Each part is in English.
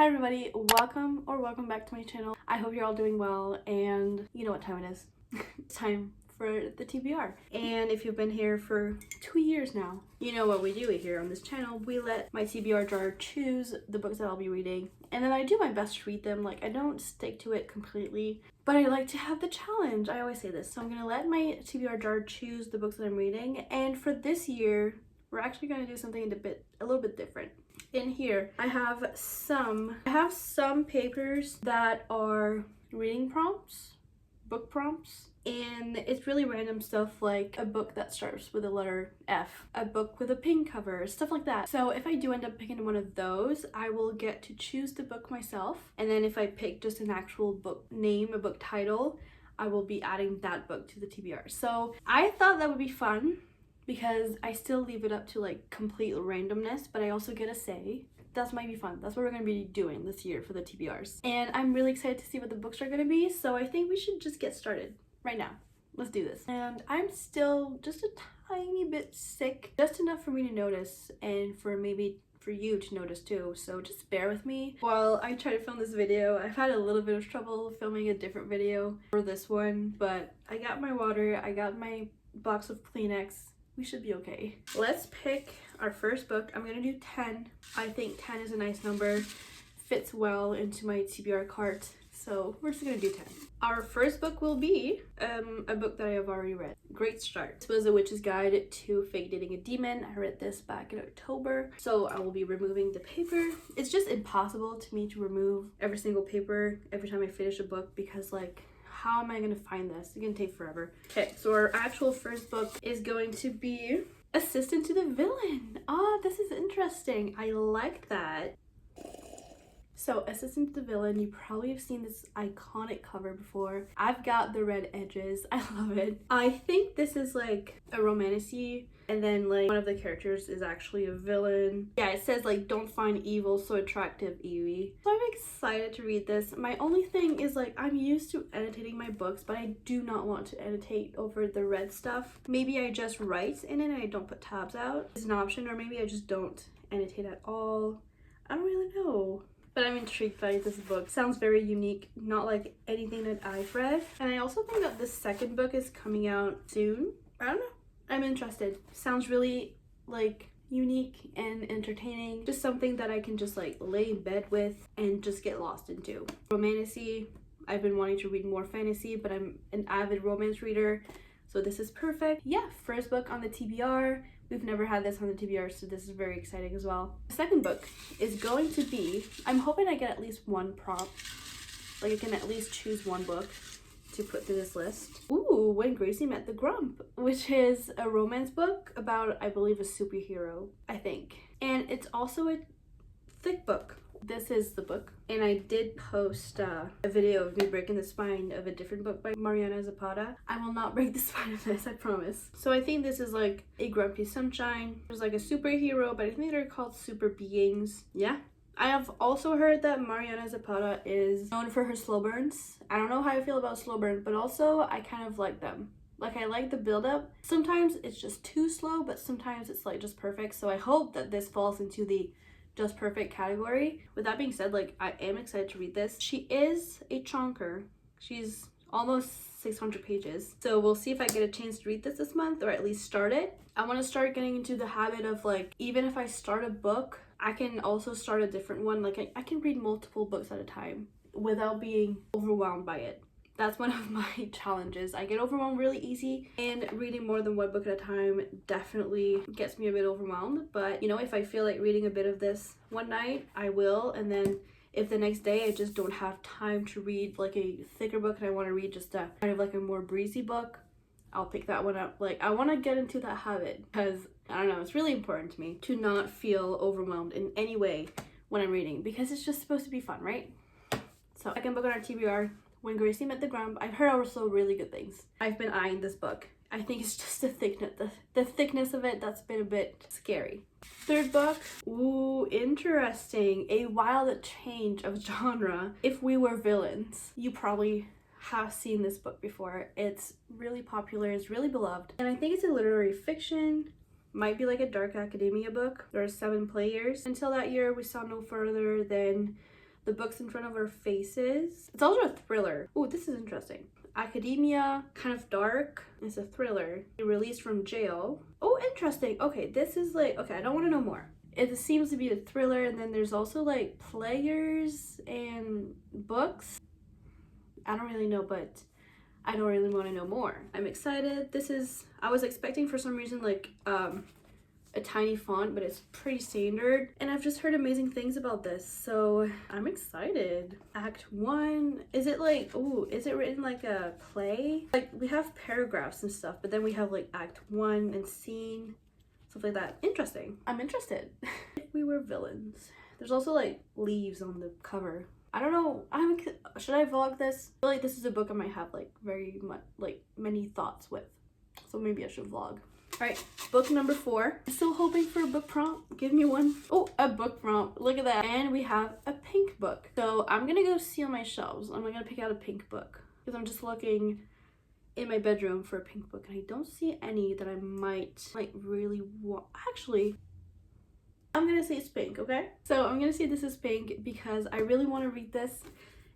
Hi everybody, welcome back to my channel. I hope you're all doing well, and you know what time it is. It's time for the TBR. And if you've been here for 2 years now, you know what we do here on this channel. We let my TBR jar choose the books that I'll be reading, and then I do my best to read them. Like, I don't stick to it completely, but I like to have the challenge. I always say this. So I'm gonna let my TBR jar choose the books that I'm reading, and for this year, we're actually gonna do something a little bit different. In here, I have some papers that are reading prompts, book prompts, and it's really random stuff like a book that starts with the letter F, a book with a pink cover, stuff like that. So if I do end up picking one of those, I will get to choose the book myself, and then if I pick just an actual book name, a book title, I will be adding that book to the TBR. So I thought that would be fun, because I still leave it up to like complete randomness, but I also get a say. That might be fun. That's what we're gonna be doing this year for the TBRs. And I'm really excited to see what the books are gonna be, so I think we should just get started right now. Let's do this. And I'm still just a tiny bit sick, just enough for me to notice, and for you to notice too, so just bear with me while I try to film this video. I've had a little bit of trouble filming a different video for this one, but I got my water, I got my box of Kleenex. We should be okay. Let's pick our first book. I'm gonna do 10. I think 10 is a nice number, fits well into my TBR cart, so we're just gonna do 10. Our first book will be a book that I have already read. Great Start. This was A Witch's Guide to Fake Dating a Demon. I read this back in October, so I will be removing the paper. It's just impossible to me to remove every single paper every time I finish a book, because like, how am I gonna find this? It's gonna take forever. Okay, so our actual first book is going to be Assistant to the Villain. Ah, this is interesting. I like that. So Assistant to the Villain, you probably have seen this iconic cover before. I've got the red edges. I love it. I think this is like a romantasy, and then like one of the characters is actually a villain. Yeah, it says like, don't find evil so attractive, Evie. So I'm excited to read this. My only thing is like, I'm used to annotating my books, but I do not want to annotate over the red stuff. Maybe I just write in it and I don't put tabs out. It's an option, or maybe I just don't annotate at all. I don't really know. But I'm intrigued by this book. Sounds very unique, not like anything that I've read. And I also think that the second book is coming out soon. I don't know. I'm interested. Sounds really like unique and entertaining. Just something that I can just like lay in bed with and just get lost into. Romantasy. I've been wanting to read more fantasy, but I'm an avid romance reader, so this is perfect. Yeah, first book on the TBR. We've never had this on the TBR, so this is very exciting as well. The second book is going to be, I'm hoping I get at least one prompt. Like, I can at least choose one book to put to this list. Ooh, When Gracie Met the Grump, which is a romance book about, I believe, a superhero, I think. And it's also a thick book. This is the book, and I did post a video of me breaking the spine of a different book by Mariana Zapata. I will not break the spine of this, I promise. So I think this is like a Grumpy Sunshine. There's like a superhero, but I think they're called super beings. Yeah. I have also heard that Mariana Zapata is known for her slow burns. I don't know how I feel about slow burn, but also I kind of like them. Like, I like the build-up. Sometimes it's just too slow, but sometimes it's like just perfect. So I hope that this falls into the just perfect category. With that being said, like, I am excited to read this. She is a chonker. She's almost 600 pages. So we'll see if I get a chance to read this month, or at least start it. I want to start getting into the habit of like, even if I start a book, I can also start a different one. Like, I can read multiple books at a time without being overwhelmed by it. That's one of my challenges. I get overwhelmed really easy, and reading more than one book at a time definitely gets me a bit overwhelmed. But you know, if I feel like reading a bit of this one night, I will. And then if the next day I just don't have time to read like a thicker book and I want to read just a kind of like a more breezy book, I'll pick that one up. Like, I want to get into that habit, because I don't know, it's really important to me to not feel overwhelmed in any way when I'm reading, because it's just supposed to be fun, right? So, second book on our TBR, When Gracie Met the Grump. I've heard also really good things. I've been eyeing this book. I think it's just the thickness of it that's been a bit scary. Third book, ooh, interesting. A wild change of genre. If We Were Villains. You probably have seen this book before. It's really popular, it's really beloved, and I think it's a literary fiction. Might be like a dark academia book. There are 7 players. Until that year, we saw no further than the books in front of our faces. It's also a thriller. Oh, this is interesting. Academia, kind of dark. It's a thriller. Released from jail. Oh, interesting. Okay, this is like, okay, I don't want to know more. It seems to be a thriller, and then there's also like players and books. I don't really know, but I don't really want to know more. I'm excited. This is, I was expecting for some reason like a tiny font, but it's pretty standard, and I've just heard amazing things about this, so I'm excited. Act 1, is it like, oh, is it written like a play? Like, we have paragraphs and stuff, but then we have like Act 1 and scene, stuff like that. Interesting. I'm interested. If we were villains. There's also like leaves on the cover. I don't know, should I vlog this? I feel like this is a book I might have like very much, like many thoughts with, so maybe I should vlog. All right, book number 4. I'm still hoping for a book prompt. Give me one. Oh, a book prompt. Look at that. And we have a pink book. So I'm gonna go see on my shelves. I'm gonna pick out a pink book because I'm just looking in my bedroom for a pink book, and I don't see any that I might really want. Actually, I'm gonna say it's pink, okay? So I'm gonna say this is pink because I really want to read this.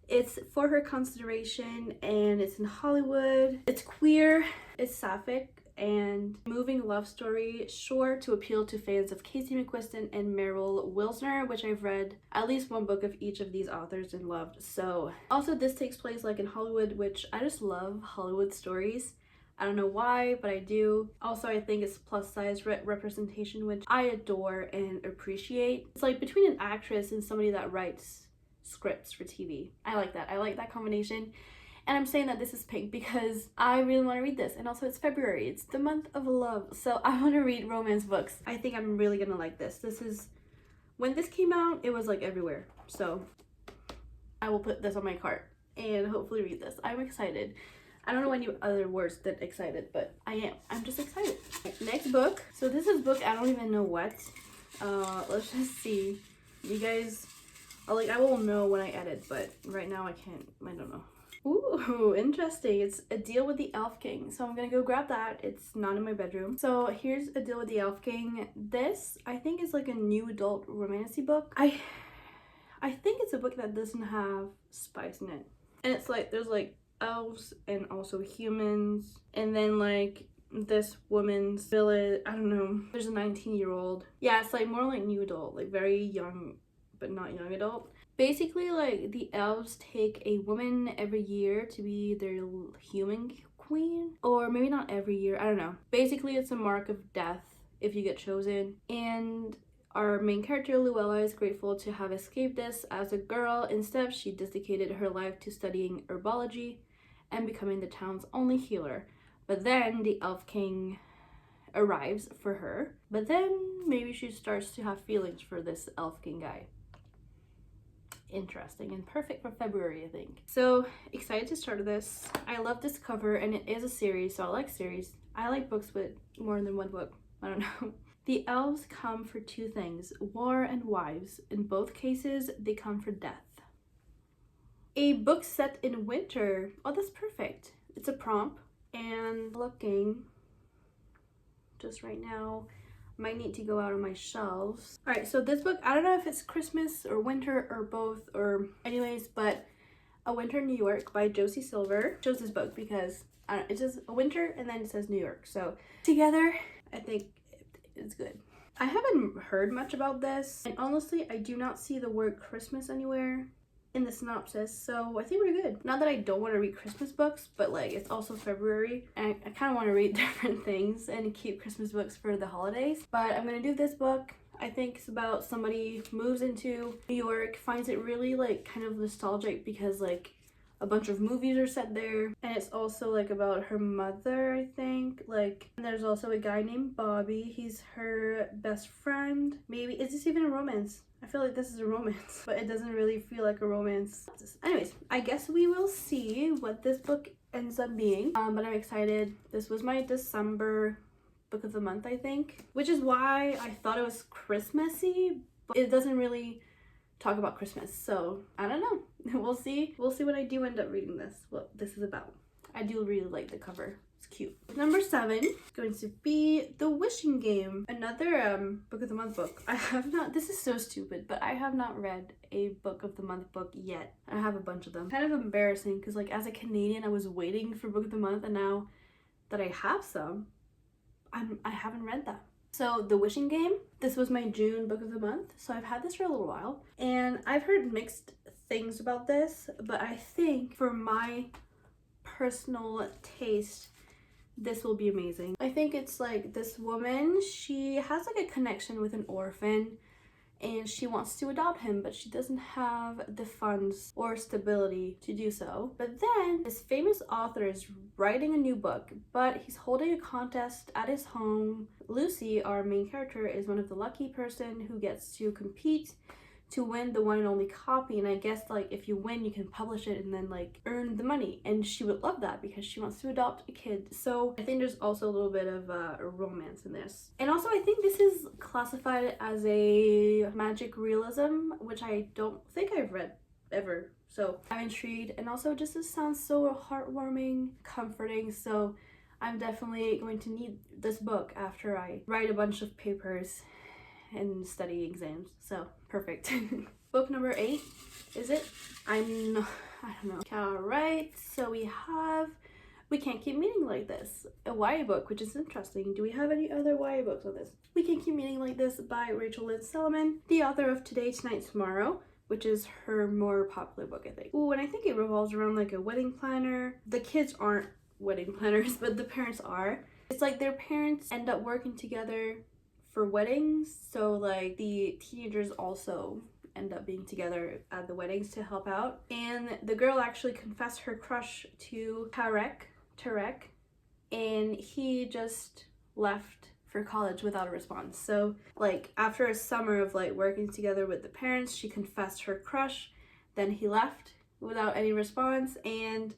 It's For Her Consideration, and it's in Hollywood. It's queer, it's sapphic, and moving love story, sure to appeal to fans of Casey McQuiston and Meryl Wilsner, which I've read at least one book of each of these authors and loved. So also this takes place like in Hollywood, which I just love Hollywood stories. I don't know why, but I do. Also, I think it's plus size representation, which I adore and appreciate. It's like between an actress and somebody that writes scripts for TV. I like that. I like that combination. And I'm saying that this is pink because I really want to read this. And also it's February. It's the month of love. So I want to read romance books. I think I'm really going to like this. This is, when this came out, it was like everywhere. So I will put this on my cart and hopefully read this. I'm excited. I don't know any other words than excited, but I am. I'm just excited. Next book. So this is book, I don't even know what. Let's just see. You guys, I will know when I edit, but right now I don't know. Ooh, interesting. It's A Deal with the Elf King. So I'm gonna go grab that. It's not in my bedroom. So here's A Deal with the Elf King. This, I think, is like a new adult romantic book. I think it's a book that doesn't have spice in it. And it's like, there's like elves and also humans. And then like this woman's village, I don't know. There's a 19-year-old. Yeah, it's like more like new adult, like very young, but not young adult. Basically, like, the elves take a woman every year to be their human queen. Or maybe not every year, I don't know. Basically, it's a mark of death if you get chosen. And our main character, Luella, is grateful to have escaped this as a girl. Instead, she dedicated her life to studying herbology and becoming the town's only healer. But then the Elf King arrives for her. But then maybe she starts to have feelings for this Elf King guy. Interesting and perfect for February, I think. So excited to start this. I love this cover, and it is a series, so I like series. I like books with more than one book. I don't know. The elves come for 2 things, war and wives. In both cases, they come for death. A book set in winter. Oh, that's perfect. It's a prompt, and looking just right now, might need to go out on my shelves. All right, so this book, I don't know if it's Christmas or winter or both, or anyways, but A Winter in New York by Josie Silver. I chose this book because it's just a winter and then it says New York. So together, I think it's good. I haven't heard much about this, and honestly, I do not see the word Christmas anywhere in the synopsis, so I think we're good. Not that I don't want to read Christmas books, but like it's also February and I kind of want to read different things and keep Christmas books for the holidays. But I'm gonna do this book. I think it's about somebody who moves into New York, finds it really like kind of nostalgic because like a bunch of movies are set there, and it's also like about her mother, I think. Like, and there's also a guy named Bobby. He's her best friend. Maybe, is this even a romance? I feel like this is a romance, but it doesn't really feel like a romance. Anyways, I guess we will see what this book ends up being. But I'm excited. This was my December book of the month, I think, which is why I thought it was Christmassy, but it doesn't really talk about Christmas. So I don't know. We'll see when I do end up reading this, what this is about. I do really like the cover. It's cute. Number 7 is going to be The Wishing Game, another book of the month book. I have not, this is so stupid, but I have not read a book of the month book yet. I have a bunch of them. Kind of embarrassing because like as a Canadian, I was waiting for book of the month, and now that I have some, I haven't read them. So The Wishing Game, this was my June book of the month, so I've had this for a little while, and I've heard mixed things about this, but I think for my personal taste, this will be amazing. I think it's like this woman, she has like a connection with an orphan and she wants to adopt him, but she doesn't have the funds or stability to do so. But then this famous author is writing a new book, but he's holding a contest at his home. Lucy, our main character, is one of the lucky person who gets to compete to win the one and only copy, and I guess like if you win you can publish it and then like earn the money, and she would love that because she wants to adopt a kid. So I think there's also a little bit of romance in this, and also I think this is classified as a magic realism, which I don't think I've read ever, so I'm intrigued. And also just it sounds so heartwarming, comforting, so I'm definitely going to need this book after I write a bunch of papers and study exams, so perfect. Book number 8, is it? I don't know. Alright, so we have We Can't Keep Meeting Like This, a YA book, which is interesting. Do we have any other YA books on this? We Can't Keep Meeting Like This by Rachel Lynn Solomon, the author of Today, Tonight, Tomorrow, which is her more popular book, I think. Ooh, and I think it revolves around like a wedding planner. The kids aren't wedding planners, but the parents are. It's like their parents end up working together for weddings, so like the teenagers also end up being together at the weddings to help out. And the girl actually confessed her crush to Tarek, and he just left for college without a response. So like after a summer of like working together with the parents, she confessed her crush, then he left without any response, and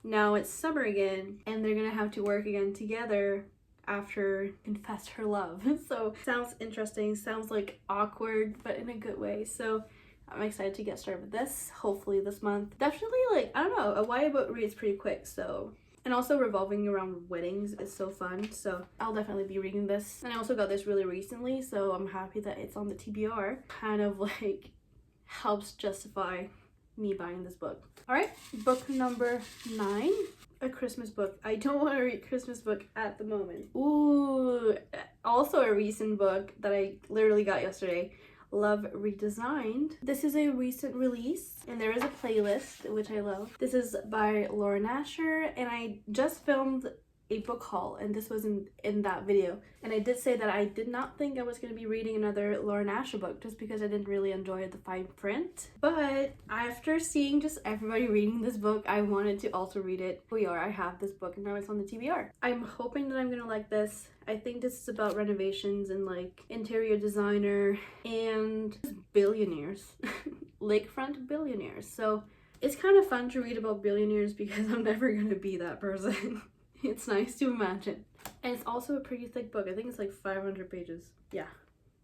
now it's summer again and they're gonna have to work again together after confessed her love. So sounds interesting, sounds like awkward, but in a good way. So I'm excited to get started with this, hopefully this month. Definitely like, I don't know, a YA book reads pretty quick, so. And also revolving around weddings is so fun, so I'll definitely be reading this. And I also got this really recently, so I'm happy that it's on the TBR. Kind of like helps justify me buying this book. All right, book number 9. A Christmas book. I don't want to read Christmas book at the moment. Ooh, also a recent book that I literally got yesterday, Love Redesigned. This is a recent release and there is a playlist, which I love. This is by Laura Nasher, and I just filmed a book haul and this was in that video, and I did say that I did not think I was going to be reading another Laura Nasher book just because I didn't really enjoy the fine print, but after seeing just everybody reading this book, I wanted to also read it. I have this book and now it's on the TBR. I'm hoping that I'm gonna like this. I think this is about renovations and like interior designer and billionaires. Lakefront billionaires, so it's kind of fun to read about billionaires because I'm never gonna be that person. It's nice to imagine. And it's also a pretty thick book. I think it's like 500 pages. Yeah,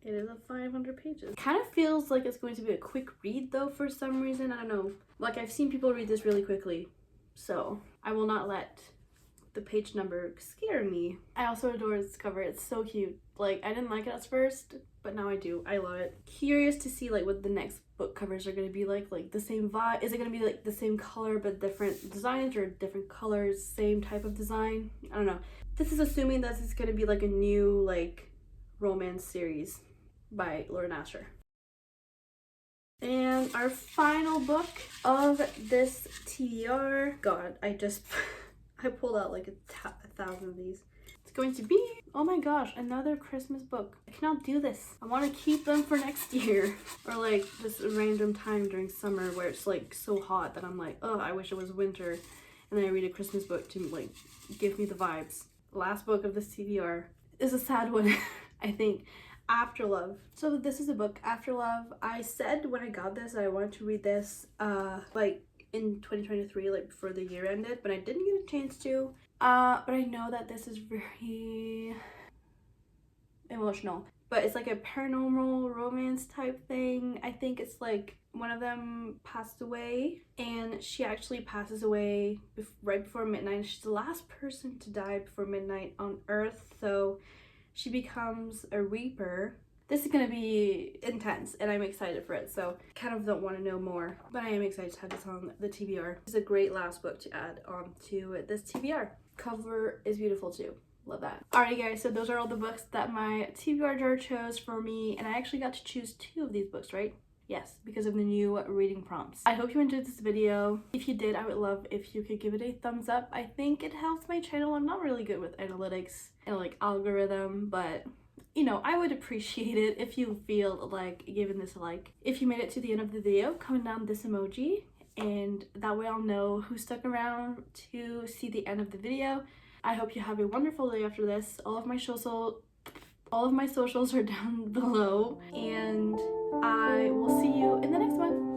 it is a 500 pages. It kind of feels like it's going to be a quick read though for some reason. I don't know. Like I've seen people read this really quickly, so I will not let the page number scare me. I also adore this cover. It's so cute. Like I didn't like it at first, but now I do. I love it. Curious to see like what the next book covers are going to be like the same vibe. Is it going to be like the same color but different designs, or different colors, same type of design? I don't know. This is assuming that it's going to be like a new like romance series by Laura Nasher. And our final book of this TBR, god, I pulled out like a thousand of these. It's going to be, oh my gosh, another Christmas book. I cannot do this. I want to keep them for next year. Or like just a random time during summer where it's like so hot that I'm like, oh, I wish it was winter. And then I read a Christmas book to like give me the vibes. Last book of this TBR is a sad one, I think. After Love. So this is a book, After Love. I said when I got this I wanted to read this like in 2023, like before the year ended, but I didn't get a chance to. But I know that this is very emotional. but it's like a paranormal romance type thing. I think it's like one of them passed away, and she actually passes away right before midnight. She's the last person to die before midnight on Earth, so she becomes a reaper. This is gonna be intense, and I'm excited for it, so kind of don't want to know more, but I am excited to have this on the TBR. It's a great last book to add on to this TBR. Cover is beautiful too. Love that. Alrighty guys, so those are all the books that my TBR drawer chose for me, and I actually got to choose 2 of these books, right? Yes, because of the new reading prompts. I hope you enjoyed this video. If you did, I would love if you could give it a thumbs up. I think it helps my channel. I'm not really good with analytics and like algorithm, but you know, I would appreciate it if you feel like giving this a like. If you made it to the end of the video, comment down this emoji, and that way I'll know who stuck around to see the end of the video. I hope you have a wonderful day after this. All of my socials are down below, and I will see you in the next one.